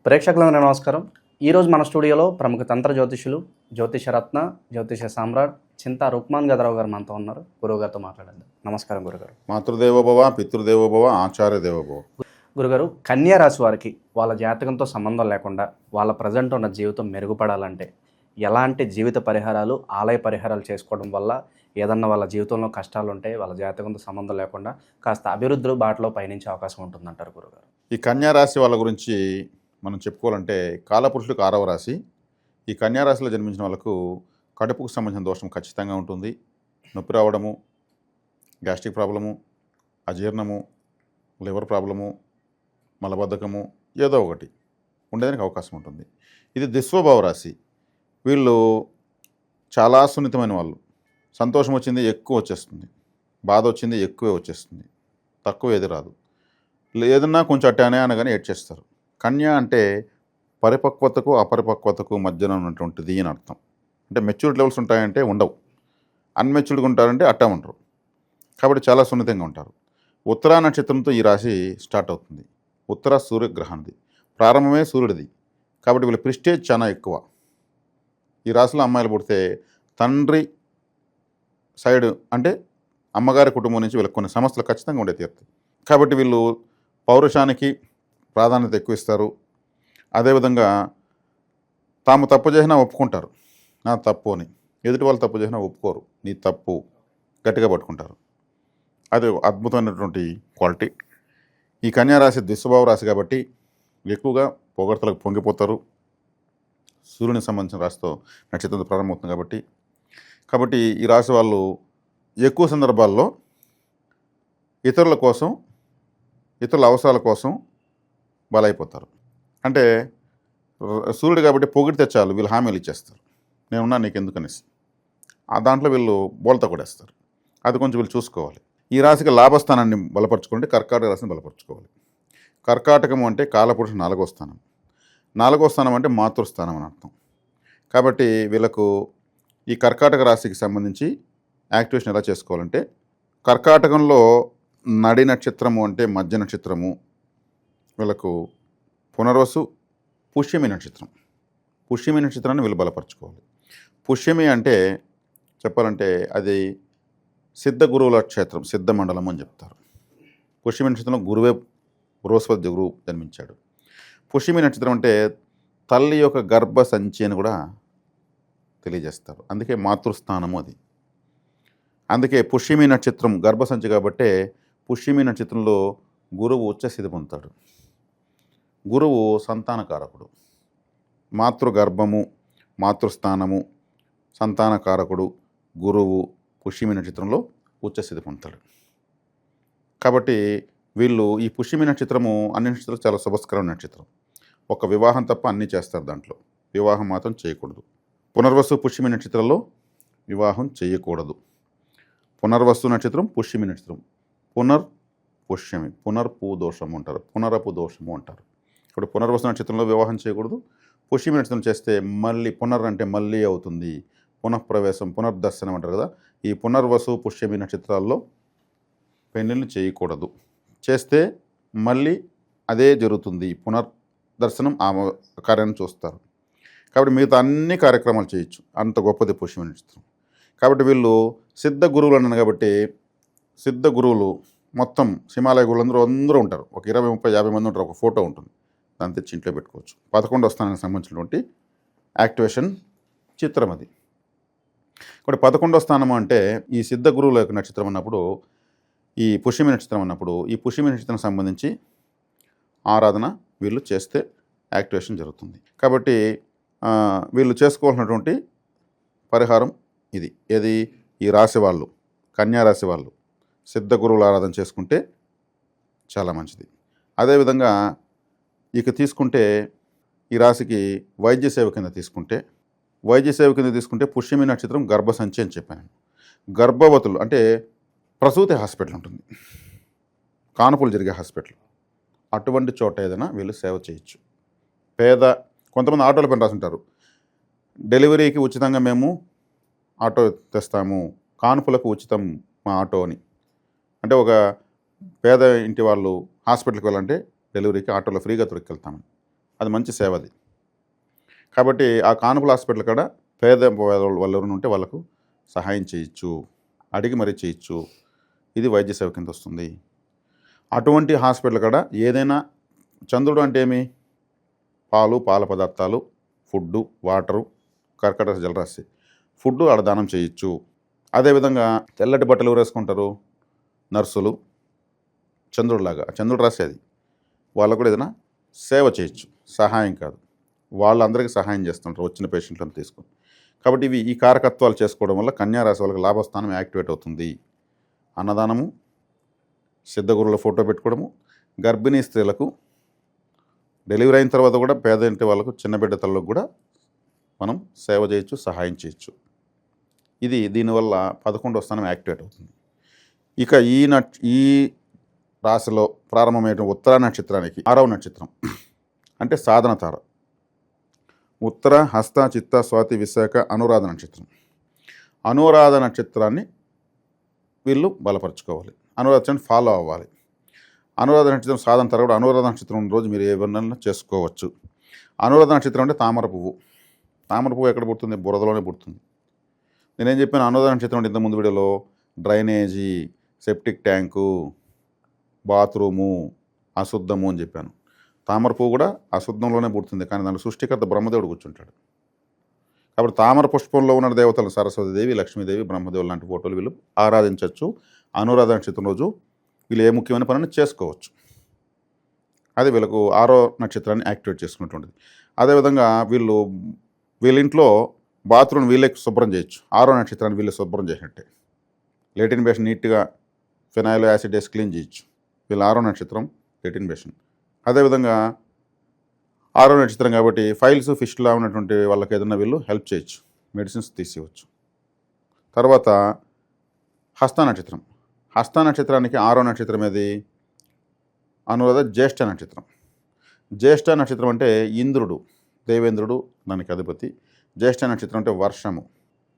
ప్రేక్షకులకు నమస్కారం. ఈరోజు మన స్టూడియోలో ప్రముఖ తంత్ర జ్యోతిషులు, జ్యోతిషరత్న, జ్యోతిష సామ్రాట్ చింతా రుక్మాన్ గదరావు గారు మనతో ఉన్నారు. గురువుగారితో మాట్లాడండి. నమస్కారం గురుగారు. మాతృదేవోభవ, పితృదేవోభవ, ఆచార్య దేవోభవ. గురుగారు, కన్యా రాశి వారికి వాళ్ళ జాతకంతో సంబంధం లేకుండా వాళ్ళ ప్రజెంట్ ఉన్న జీవితం మెరుగుపడాలంటే ఎలాంటి జీవిత పరిహారాలు, ఆలయ పరిహారాలు చేసుకోవడం వల్ల ఏదన్నా వాళ్ళ జీవితంలో కష్టాలు ఉంటే వాళ్ళ జాతకంతో సంబంధం లేకుండా కాస్త అభివృద్ధి బాటలో పయనించే అవకాశం ఉంటుందంటారు గురుగారు? ఈ కన్యా రాశి వాళ్ళ గురించి మనం చెప్పుకోవాలంటే కాలపురుషులకు 6వ రాశి. ఈ కన్యా రాశిలో జన్మించిన వాళ్ళకు కడుపుకు సంబంధించిన దోషం ఖచ్చితంగా ఉంటుంది. నొప్పి రావడము, గ్యాస్ట్రిక్ ప్రాబ్లము, అజీర్ణము, లివర్ ప్రాబ్లము, మలబద్ధకము ఏదో ఒకటి ఉండేదానికి అవకాశం ఉంటుంది. ఇది దిస్వభావ రాశి. వీళ్ళు చాలా సున్నితమైన వాళ్ళు. సంతోషం వచ్చింది ఎక్కువ వచ్చేస్తుంది, బాధ వచ్చింది ఎక్కువే వచ్చేస్తుంది, తక్కువ ఏది రాదు. ఏదన్నా కొంచెం అట్టానే అనగానే ఏడ్చేస్తారు. కన్య అంటే పరిపక్వతకు అపరిపక్వతకు మధ్యన ఉన్నటువంటిది అని అర్థం. అంటే మెచ్యూరిటీ లెవెల్స్ ఉంటాయంటే ఉండవు, అన్మెచ్యూర్డ్గా ఉంటారంటే అట్టా ఉంటారు. కాబట్టి చాలా సున్నితంగా ఉంటారు. ఉత్తరా నక్షత్రంతో ఈ రాశి స్టార్ట్ అవుతుంది. ఉత్తర సూర్యగ్రహానికి ప్రారంభమే సూర్యుడిది. కాబట్టి వీళ్ళ ప్రిస్టేజ్ చాలా ఎక్కువ. ఈ రాశిలో అమ్మాయిలు పుడితే తండ్రి సైడ్ అంటే అమ్మగారి కుటుంబం నుంచి వీళ్ళకి కొన్ని సమస్యలు ఖచ్చితంగా ఉండే తీరుతాయి. కాబట్టి వీళ్ళు పౌరుషానికి ప్రాధాన్యత ఎక్కువ ఇస్తారు. అదేవిధంగా తాము తప్పు చేసినా ఒప్పుకుంటారు, నా తప్పు అని. ఎదుటి వాళ్ళు తప్పు చేసినా ఒప్పుకోరు, నీ తప్పు గట్టిగా పట్టుకుంటారు. అది అద్భుతమైనటువంటి క్వాలిటీ. ఈ కన్యా రాశి దిస్వభావ రాశి కాబట్టి ఎక్కువగా పొగడ్తలకు పొంగిపోతారు. సూర్యునికి సంబంధించిన రాశితో నక్షత్రంతో ప్రారంభమవుతుంది కాబట్టి ఈ రాశి వాళ్ళు ఎక్కువ సందర్భాల్లో ఇతరుల కోసం, ఇతరుల అవసరాల కోసం బలైపోతారు. అంటే సూర్యుడు కాబట్టి పొగిడితే చాలు వీళ్ళు హామీలు ఇచ్చేస్తారు, నేనున్నా నీకు ఎందుకనేసి. ఆ దాంట్లో వీళ్ళు బోల్తా కొడేస్తారు. అది కొంచెం వీళ్ళు చూసుకోవాలి. ఈ రాశికి లాభస్థానాన్ని బలపరచుకుంటే కర్కాటక రాశిని బలపరచుకోవాలి. కర్కాటకం అంటే కాలపురుష 4వ స్థానం. 4వ స్థానం అంటే మాతృస్థానం అని అర్థం. కాబట్టి వీళ్ళకు ఈ కర్కాటక రాశికి సంబంధించి యాక్టివేషన్ ఎలా చేసుకోవాలంటే, కర్కాటకంలో నడి నక్షత్రము అంటే మధ్య నక్షత్రము, వీళ్ళకు పునర్వసు, పుష్యమి నక్షత్రం. పుష్యమి నక్షత్రాన్ని వీళ్ళు బలపరచుకోవాలి. పుష్యమి అంటే చెప్పాలంటే అది సిద్ధ గురువుల క్షేత్రం, సిద్ధ మండలం అని చెప్తారు. పుష్యమి నక్షత్రంలో గురువే బృహస్పతి గురువు జన్మించాడు. పుష్యమి నక్షత్రం అంటే తల్లి యొక్క గర్భ సంచి అని కూడా తెలియజేస్తారు. అందుకే మాతృస్థానము అది. అందుకే పుష్యమి నక్షత్రం గర్భసంచి కాబట్టే పుష్యమి నక్షత్రంలో గురువు ఉచ్చస్థితి పొందుతాడు. గురువు సంతానకారకుడు. మాతృగర్భము, మాతృస్థానము, సంతానకారకుడు గురువు పుష్యమి నక్షత్రంలో ఉచ్చస్థితి పొందుతాడు. కాబట్టి వీళ్ళు ఈ పుష్యమి నక్షత్రము అన్ని నక్షత్రాలు చాలా శుభస్కరమైన నక్షత్రం. ఒక వివాహం తప్ప అన్నీ చేస్తారు, దాంట్లో వివాహం మాత్రం చేయకూడదు. పునర్వసు పుష్యమి నక్షత్రంలో వివాహం చేయకూడదు. పునర్వసు నక్షత్రం, పుష్యమి నక్షత్రం. పుష్యమి, పునర్పు దోషము అంటారు, పునరపు దోషము అంటారు. ఇప్పుడు పునర్వసు నక్షత్రంలో వివాహం చేయకూడదు. పుష్యమి నక్షత్రం చేస్తే మళ్ళీ పునర్ అంటే మళ్ళీ అవుతుంది, పునఃప్రవేశం, పునర్దర్శనం అంటారు కదా. ఈ పునర్వసు పుష్యమి నక్షత్రాల్లో పెళ్ళిళ్ళు చేయకూడదు. చేస్తే మళ్ళీ అదే జరుగుతుంది, పునర్దర్శనం ఆ కార్యాన్ని చూస్తారు. కాబట్టి మిగతా అన్ని కార్యక్రమాలు చేయొచ్చు, అంత గొప్పది పుష్యమి నక్షత్రం. కాబట్టి వీళ్ళు సిద్ధ గురువులు అన్నాను కాబట్టి సిద్ధ గురువులు మొత్తం హిమాలయ గురువులు అందరూ ఉంటారు. ఒక 20, 30, 50 మంది ఉంటారు. ఒక ఫోటో ఉంటుంది, దాని తెచ్చి ఇంట్లో పెట్టుకోవచ్చు. 11వ స్థానానికి సంబంధించినటువంటి యాక్టివేషన్ చిత్రం అది. కాబట్టి 11వ స్థానం అంటే ఈ సిద్ధ గురువుల యొక్క నక్షత్రం అన్నప్పుడు, ఈ పుష్యమి నక్షత్రం అన్నప్పుడు ఈ పుష్యమి నక్షత్రం సంబంధించి ఆరాధన వీళ్ళు చేస్తే యాక్టివేషన్ జరుగుతుంది. కాబట్టి వీళ్ళు చేసుకోవాల్సినటువంటి పరిహారం ఇది. ఏది? ఈ రాశి వాళ్ళు, కన్యా రాశి వాళ్ళు సిద్ధ గురువుల ఆరాధన చేసుకుంటే చాలా మంచిది. అదేవిధంగా ఇక తీసుకుంటే ఈ రాశికి వైద్య సేవ కింద తీసుకుంటే పుష్యమి నక్షత్రం గర్భసంచి అని చెప్పాను. గర్భవతులు అంటే ప్రసూతి హాస్పిటల్ ఉంటుంది, కానుపులు జరిగే హాస్పిటల్, అటువంటి చోట ఏదైనా వీళ్ళు సేవ చేయొచ్చు. కొంతమంది ఆటోల పైన రాసుంటారు, డెలివరీకి ఉచితంగా మేము ఆటో తెస్తాము, కానుపులకు ఉచితం మా ఆటో అని. అంటే ఒక పేద ఇంటి వాళ్ళు హాస్పిటల్కి వెళ్ళాలంటే డెలివరీకి ఆటోలో ఫ్రీగా తొడుకెళ్తామని. అది మంచి సేవ అది. కాబట్టి ఆ కానుపుల హాస్పిటల్ కాడ పేద వాళ్ళు ఎవరైనా ఉంటే వాళ్ళకు సహాయం చేయొచ్చు, అడిగి మరీ చేయొచ్చు. ఇది వైద్య సేవ కింద వస్తుంది. అటువంటి హాస్పిటల్ కాడ ఏదైనా చంద్రుడు అంటే ఏమి, పాలు, పాల పదార్థాలు, ఫుడ్డు, వాటరు, కర్కట జలరాశి, ఫుడ్డు ఆడ దానం చేయొచ్చు. అదేవిధంగా తెల్లటి బట్టలు ఎవరు వేసుకుంటారు, నర్సులు, చంద్రుడిలాగా, చంద్రుడు రాశి అది, వాళ్ళకు కూడా ఏదైనా సేవ చేయొచ్చు, సహాయం కాదు, వాళ్ళందరికీ సహాయం చేస్తుంటారు వచ్చిన పేషెంట్లను తీసుకొని. కాబట్టి ఈ కారకత్వాలు చేసుకోవడం వల్ల కన్యారాశి వాళ్ళకి లాభస్థానం యాక్టివేట్ అవుతుంది. అన్నదానము, సిద్ధగురుల ఫోటో పెట్టుకోవడము, గర్భిణీ స్త్రీలకు డెలివరీ అయిన తర్వాత కూడా పేద ఇంటి వాళ్ళకు, చిన్న బిడ్డ తల్లకు కూడా మనం సేవ చేయొచ్చు, సహాయం చేయొచ్చు. ఇది దీనివల్ల 11వ స్థానం యాక్టివేట్ అవుతుంది. ఇక ఈ రాశిలో ప్రారంభమైన ఉత్తర నక్షత్రానికి 6వ నక్షత్రం అంటే సాధన తార. ఉత్తర, హస్త, చిత్త, స్వాతి, విశాఖ, అనురాధ నక్షత్రం. అనురాధ నక్షత్రాన్ని వీళ్ళు బలపరచుకోవాలి, అనురాధ ఫాలో అవ్వాలి. అనురాధ నక్షత్రం సాధన తార కూడా అనురాధ నక్షత్రం రోజు మీరు ఏమన్నా చేసుకోవచ్చు. అనురాధ నక్షత్రం అంటే తామర పువ్వు. తామర పువ్వు ఎక్కడ పుడుతుంది, బురదలోనే పుడుతుంది. నేనేం చెప్పాను, అనురాధ నక్షత్రం అంటే ఇంతకుముందు వీడియోలో డ్రైనేజీ, సెప్టిక్ ట్యాంకు, బాత్రూము, అశుద్ధము అని చెప్పాను. తామర పువ్వు కూడా అశుద్ధంలోనే పుడుతుంది, కానీ దాని సృష్టికర్త బ్రహ్మదేవుడు కూర్చుంటాడు. కాబట్టి తామర పుష్పంలో ఉన్న దేవతలు సరస్వతీదేవి, లక్ష్మీదేవి, బ్రహ్మదేవులు లాంటి ఫోటోలు వీళ్ళు ఆరాధించవచ్చు. అనురాధ నక్షత్రం రోజు వీళ్ళు ఏ ముఖ్యమైన పనిని చేసుకోవచ్చు. అది వీళ్ళకు 6వ నక్షత్రాన్ని యాక్టివేట్ చేసుకున్నటువంటిది. అదేవిధంగా వీళ్ళ ఇంట్లో బాత్రూమ్ వీళ్ళే శుభ్రం చేయొచ్చు. 6వ నక్షత్రాన్ని వీళ్ళే శుభ్రం చేసినట్టే. లెటిన్ బేషన్ నీట్గా ఫినాయిల్ యాసిడ్ వేసి క్లీన్ చేయొచ్చు. వీళ్ళు 6వ నక్షత్రం లెటిన్ బేషన్. అదేవిధంగా 6వ నక్షత్రం కాబట్టి ఫైల్స్, ఫిష్లా ఉన్నటువంటి వాళ్ళకి ఏదైనా వీళ్ళు హెల్ప్ చేయొచ్చు, మెడిసిన్స్ తీసివచ్చు. తర్వాత హస్త నక్షత్రం. హస్త నక్షత్రానికి 6వ నక్షత్రం ఏది, అనురాధ జ్యేష్ఠ నక్షత్రం. జ్యేష్ఠ నక్షత్రం అంటే ఇంద్రుడు, దేవేంద్రుడు దానికి అధిపతి. జ్యేష్ఠ నక్షత్రం అంటే వర్షము.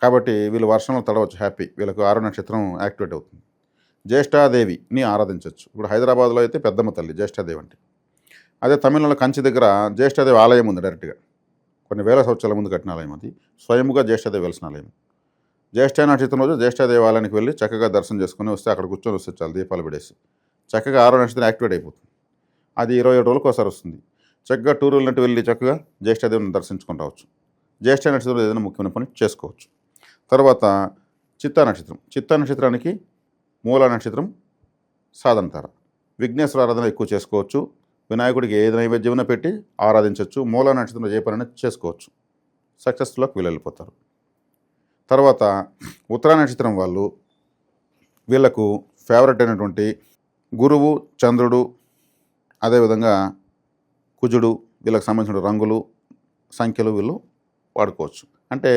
కాబట్టి వీళ్ళు వర్షంలో తడవచ్చు, హ్యాపీ. వీళ్ళకు 6వ నక్షత్రం యాక్టివేట్ అవుతుంది. జ్యేష్ఠాదేవిని ఆరాధించవచ్చు. ఇప్పుడు హైదరాబాద్లో అయితే పెద్దమ్మ తల్లి జ్యేష్ఠాదేవి అంటే. అదే తమిళనాడు కంచి దగ్గర జ్యేష్ఠాదేవి ఆలయం ఉంది డైరెక్ట్గా, కొన్ని వేల సంవత్సరాల ముందు కట్టిన ఆలయం అది. స్వయంగా జ్యేష్ఠాదేవి వెలిసిన ఆలయం. జ్యేష్ఠ నక్షత్రం రోజు జ్యేష్ఠాదేవి ఆలయానికి వెళ్ళి చక్కగా దర్శనం చేసుకుని వస్తే అక్కడ కూర్చొని వస్తే చాలు, దీపాలు పెడేసి చక్కగా 6వ నక్షత్రం యాక్టివేట్ అయిపోతుంది. అది 27 రోజులకు ఒకసారి వస్తుంది. చక్కగా టూర్ వెళ్ళినట్టు వెళ్ళి చక్కగా జ్యేష్ఠాదేవిని దర్శించుకొని రావచ్చు. జ్యేష్ఠ నక్షత్రంలో ఏదైనా ముఖ్యమైన పని చేసుకోవచ్చు. తర్వాత చిత్తా నక్షత్రం. చిత్తా నక్షత్రానికి మూల నక్షత్రం సాధన తార. విఘ్నేశ్వర ఆరాధన ఎక్కువ చేసుకోవచ్చు. వినాయకుడికి ఏది నైవేద్యమైనా పెట్టి ఆరాధించవచ్చు. మూల నక్షత్రంలో ఏ పనైనా చేసుకోవచ్చు, సక్సెస్లోకి వీళ్ళు వెళ్ళిపోతారు. తర్వాత ఉత్తర నక్షత్రం వాళ్ళు, వీళ్ళకు ఫేవరెట్ అయినటువంటి గురువు, చంద్రుడు, అదేవిధంగా కుజుడు, వీళ్ళకి సంబంధించిన రంగులు, సంఖ్యలు వీళ్ళు వాడుకోవచ్చు. అంటే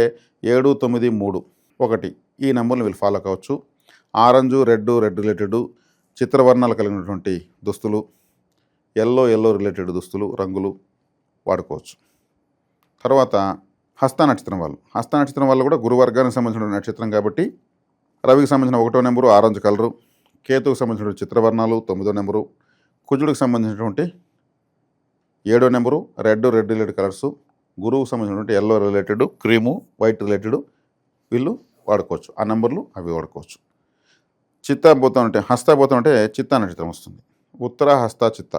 7, 9, 3, 1 ఈ నెంబర్ని వీళ్ళు ఫాలో కావచ్చు. ఆరెంజు, రెడ్ రిలేటెడ్ చిత్రవర్ణాలు కలిగినటువంటి దుస్తులు, ఎల్లో రిలేటెడ్ దుస్తులు, రంగులు వాడుకోవచ్చు. తర్వాత హస్త నక్షత్రం వాళ్ళు. హస్త నక్షత్రం వాళ్ళు కూడా గురువర్గానికి సంబంధించిన నక్షత్రం కాబట్టి రవికి సంబంధించిన 1వ నెంబరు ఆరెంజ్ కలరు, కేతువుకి సంబంధించిన చిత్రవర్ణాలు 9వ నెంబరు, కుజుడికి సంబంధించినటువంటి 7వ నెంబరు రెడ్ రిలేటెడ్ కలర్సు, గురువుకు సంబంధించినటువంటి yellow related, cream, white related వీళ్ళు వాడుకోవచ్చు. ఆ నెంబర్లు అవి వాడుకోవచ్చు. హస్తపోతం అంటే చిత్తా నక్షత్రం వస్తుంది. ఉత్తర, హస్త, చిత్త.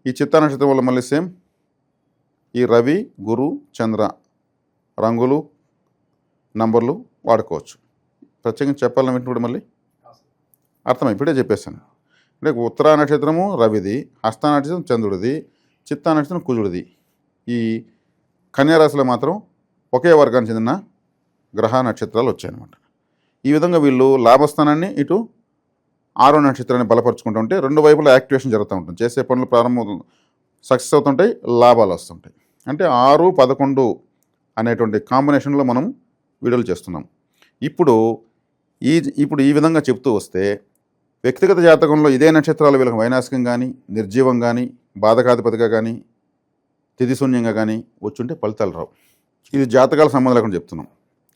ఈ చిత్తా నక్షత్రం వల్ల మళ్ళీ సేమ్ ఈ రవి, గురు, చంద్ర రంగులు, నంబర్లు వాడుకోవచ్చు. ప్రత్యేకంగా చెప్పాలని కూడా మళ్ళీ అర్థం ఇప్పుడే చెప్పేస్తాను. అంటే ఉత్తర నక్షత్రము రవిది, హస్త నక్షత్రం చంద్రుడిది, చిత్తా నక్షత్రం కుజుడిది. ఈ కన్యారాశిలో మాత్రం ఒకే వర్గానికి చెందిన గ్రహ నక్షత్రాలు వచ్చాయన్నమాట. ఈ విధంగా వీళ్ళు లాభస్థానాన్ని ఇటు 6వ నక్షత్రాన్ని బలపరుచుకుంటూ ఉంటే రెండు వైపులా యాక్టివేషన్ జరుగుతూ ఉంటుంది. చేసే పనులు ప్రారంభం సక్సెస్ అవుతుంటాయి, లాభాలు వస్తుంటాయి. అంటే 6, 11 అనేటువంటి కాంబినేషన్లో మనం వీడియోలు చేస్తున్నాం. ఇప్పుడు ఈ విధంగా చెప్తూ వస్తే వ్యక్తిగత జాతకంలో ఇదే నక్షత్రాలు వీళ్ళకి వైనాశికం కానీ, నిర్జీవం కానీ, బాధకాధిపతిగా కానీ, తిథిశూన్యంగా కానీ వచ్చుంటే ఫలితాలు రావు. ఇది జాతకాల సంబంధం లేకుండా చెప్తున్నాం.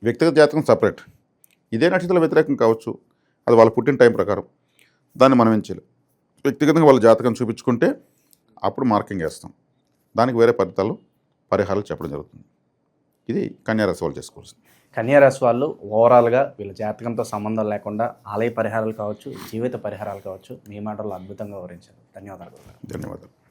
వ్యక్తిగత జాతకం సపరేట్, ఇదే నక్షత్రాల వ్యతిరేకం కావచ్చు, అది వాళ్ళ పుట్టిన టైం ప్రకారం. దాన్ని మనం ఏం చేయాలి, వ్యక్తిగతంగా వాళ్ళ జాతకం చూపించుకుంటే అప్పుడు మార్కింగ్ వేస్తాం. దానికి వేరే పరిహారాలు చెప్పడం జరుగుతుంది. ఇది కన్యారాశి వాళ్ళు చేసుకోవాల్సింది. కన్యారాశి వాళ్ళు ఓవరాల్గా వీళ్ళ జాతకంతో సంబంధం లేకుండా ఆలయ పరిహారాలు కావచ్చు, జీవిత పరిహారాలు కావచ్చు, మీ మాటల్లో అద్భుతంగా వివరించారు. ధన్యవాదాలు. ధన్యవాదాలు.